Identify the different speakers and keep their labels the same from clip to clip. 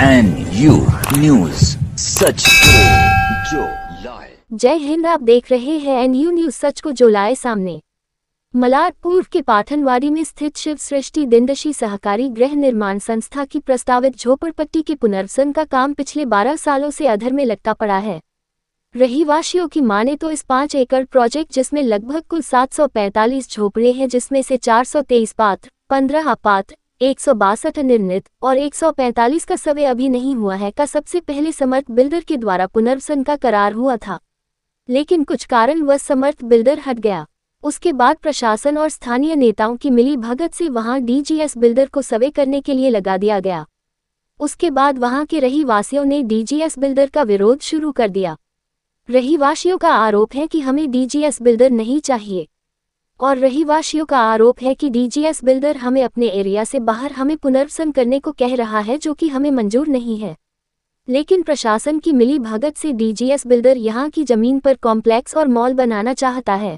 Speaker 1: NU news, सच को जो लाए।
Speaker 2: जय हिंद। आप देख रहे हैं NU न्यूज, सच को जो लाए सामने। मलाड पूर्व के पाठनवाड़ी में स्थित शिव सृष्टि दिनदशी सहकारी गृह निर्माण संस्था की प्रस्तावित झोपड़पट्टी के पुनर्वसन का काम पिछले 12 सालों से अधर में लटका पड़ा है। रहीवासियों की माने तो इस 5 एकड़ प्रोजेक्ट, जिसमें लगभग कुल 745 झोपड़े हैं, जिसमें से 423 पात्र, 15 अपात्र, 162 निर्मित और 145 का सर्वे अभी नहीं हुआ है, का सबसे पहले समर्थ बिल्डर के द्वारा पुनर्वसन का करार हुआ था। लेकिन कुछ कारणवश समर्थ बिल्डर हट गया। उसके बाद प्रशासन और स्थानीय नेताओं की मिली भगत से वहां DGS बिल्डर को सर्वे करने के लिए लगा दिया गया। उसके बाद वहां के रहीवासियों ने DGS बिल्डर का विरोध शुरू कर दिया। रहीवासियों का आरोप है कि हमें DGS बिल्डर नहीं चाहिए, और रहीवासियों का आरोप है कि DGS बिल्डर हमें अपने एरिया से बाहर हमें पुनर्वसन करने को कह रहा है, जो कि हमें मंजूर नहीं है। लेकिन प्रशासन की मिली भगत से DGS बिल्डर यहां की जमीन पर कॉम्प्लेक्स और मॉल बनाना चाहता है।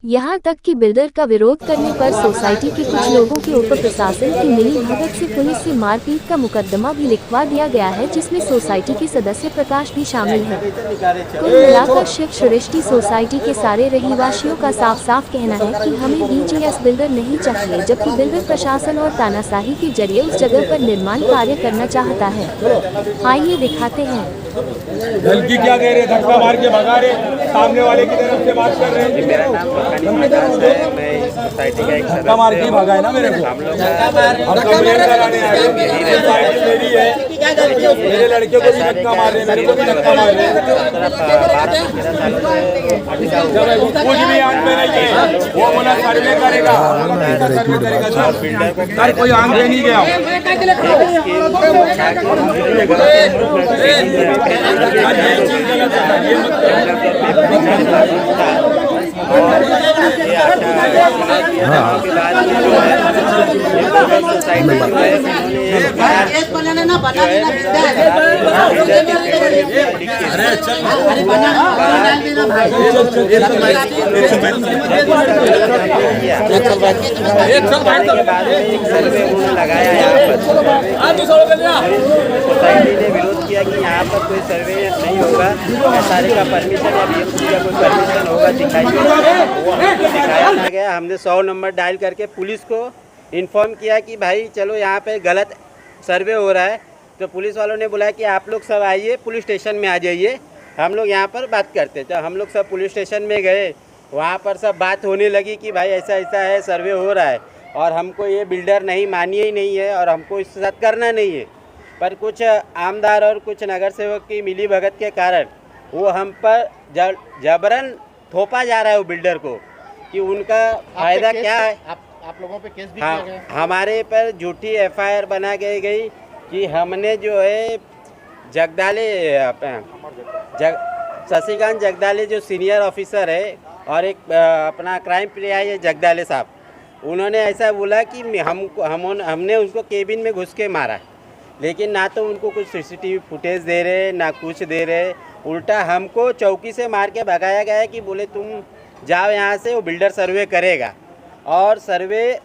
Speaker 2: यहां तक कि बिल्डर का विरोध करने पर सोसाइटी के कुछ लोगों के ऊपर प्रशासन की मिली भगत से पुलिस से मारपीट का मुकदमा भी लिखवा दिया गया है, जिसमें सोसाइटी के सदस्य प्रकाश भी शामिल है। कुल मिलाकर शिव सृष्टि सोसाइटी के सारे रहीवासियों का साफ साफ कहना है कि हमें DGS बिल्डर नहीं चाहिए, जबकि बिल्डर प्रशासन और तानाशाही के जरिए उस जगह पर निर्माण कार्य करना चाहता है। आइए दिखाते हैं।
Speaker 3: लड़की क्या कह रहे, धक्का मार के भगा रहे, सामने वाले की तरफ से बात कर रहे हैं।
Speaker 4: मेरा नाम मैं सोसाइटी का एक
Speaker 3: धक्का मार के भगा है ना मेरे को। हम कंप्लेंट कराने आए हैं, सोसाइटी मेरी है, मेरे लड़के को भी धक्का मार रहे हैं, मेरे को भी धक्का मार रहे हैं। कुछ भी आंख में नहीं है, वो बोला सर्वे करेगा, सर कोई आंख में नहीं गया।
Speaker 4: लगाया सोसाइटी ने विरोध किया कि यहाँ पर कोई सर्वे नहीं होगा, SRA का परमिशन या BMC का कोई परमिशन होगा दिखाया गया। हमने 100 नंबर डायल करके पुलिस को इन्फॉर्म किया कि भाई चलो यहाँ पे गलत सर्वे हो रहा है, तो पुलिस वालों ने बोला कि आप लोग सब आइए पुलिस स्टेशन में आ जाइए, हम लोग यहाँ पर बात करते। तो हम लोग सब पुलिस स्टेशन में गए, वहाँ पर सब बात होने लगी कि भाई ऐसा ऐसा है, सर्वे हो रहा है और हमको ये बिल्डर नहीं मानिए ही नहीं है और हमको इसके साथ करना नहीं है। पर कुछ आमदार और कुछ नगर सेवक की मिली भगत के कारण वो हम पर जबरन थोपा जा रहा है वो बिल्डर को कि उनका फ़ायदा क्या है।
Speaker 5: आप लोगों पे केस भी किया गया?
Speaker 4: हमारे पर झूठी FIR बना गई कि हमने जो है जगदाले शशिकांत जगदाले जो सीनियर ऑफिसर है और एक अपना क्राइम PI है जगदाले साहब, उन्होंने ऐसा बोला कि हमने उनको केबिन में घुस के मारा, लेकिन ना तो उनको कुछ CCTV फुटेज दे रहे ना कुछ दे रहे, उल्टा हमको चौकी से मार के भगाया गया है कि बोले तुम जाओ यहाँ से, वो बिल्डर सर्वे करेगा और सर्वे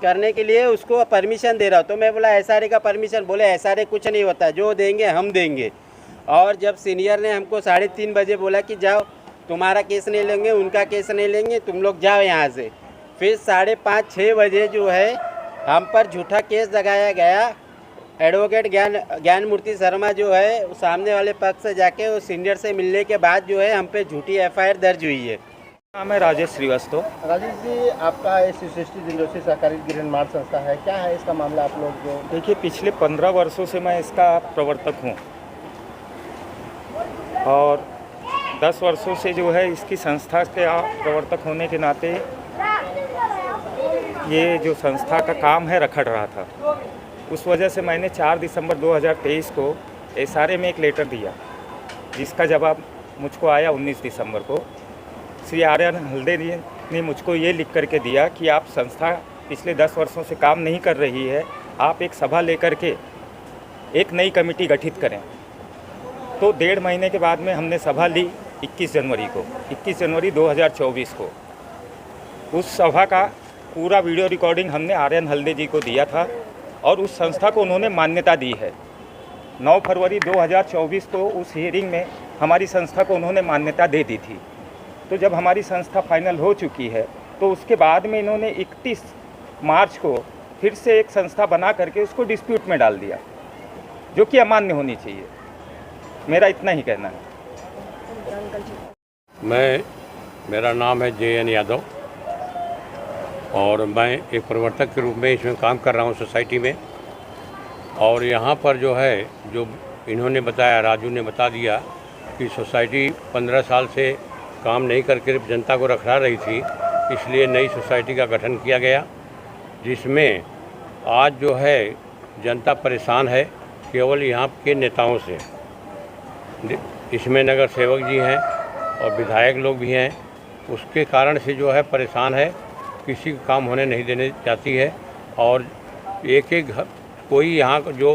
Speaker 4: करने के लिए उसको परमिशन दे रहा हो। तो मैं बोला SRA का परमिशन, बोले SRA कुछ नहीं होता, जो देंगे हम देंगे। और जब सीनियर ने हमको 3:30 बजे बोला कि जाओ, तुम्हारा केस नहीं लेंगे, उनका केस नहीं लेंगे, तुम लोग जाओ यहाँ से, फिर 5:30-6 बजे जो है हम पर झूठा केस लगाया गया। एडवोकेट ज्ञान मूर्ति शर्मा जो है सामने वाले पक्ष से जाके वो सीनियर से मिलने के बाद जो है हम पे झूठी FIR दर्ज हुई है।
Speaker 6: नाम है राजेश श्रीवास्तव।
Speaker 5: राजेश जी, आपका शिव सृष्टि दिनदशी सहकारी गृह निर्माण संस्था है, क्या है इसका मामला? आप लोग जो
Speaker 6: देखिए, पिछले 15 वर्षों से मैं इसका प्रवर्तक हूँ और 10 वर्षों से जो है इसकी संस्था के प्रवर्तक होने के नाते ये जो संस्था का काम है रखड़ रहा था। उस वजह से मैंने 4 दिसंबर 2023 को SRA में एक लेटर दिया, जिसका जवाब मुझको आया 19 दिसंबर को। श्री आर्यन हल्दे ने मुझको ये लिख करके दिया कि आप संस्था पिछले 10 वर्षों से काम नहीं कर रही है, आप एक सभा लेकर के एक नई कमेटी गठित करें। तो 1.5 महीने के बाद में हमने सभा ली 21 जनवरी 2024 को। उस सभा का पूरा वीडियो रिकॉर्डिंग हमने आर्यन हल्दे जी को दिया था और उस संस्था को उन्होंने मान्यता दी है। 9 फरवरी 2024 को उस हियरिंग में हमारी संस्था को उन्होंने मान्यता दे दी थी। तो जब हमारी संस्था फाइनल हो चुकी है तो उसके बाद में इन्होंने 31 मार्च को फिर से एक संस्था बना करके उसको डिस्प्यूट में डाल दिया, जो कि अमान्य होनी चाहिए। मेरा इतना ही कहना है।
Speaker 7: मेरा नाम है JN यादव और मैं एक प्रवर्तक के रूप में इसमें काम कर रहा हूँ सोसाइटी में। और यहाँ पर जो है, जो इन्होंने बताया, राजू ने बता दिया कि सोसाइटी 15 साल से काम नहीं करके जनता को रखा रही थी, इसलिए नई सोसाइटी का गठन किया गया, जिसमें आज जो है जनता परेशान है केवल यहाँ के नेताओं से। इसमें नगर सेवक जी हैं और विधायक लोग भी हैं, उसके कारण से जो है परेशान है, किसी को काम होने नहीं देने चाहती है। और एक एक कोई यहाँ जो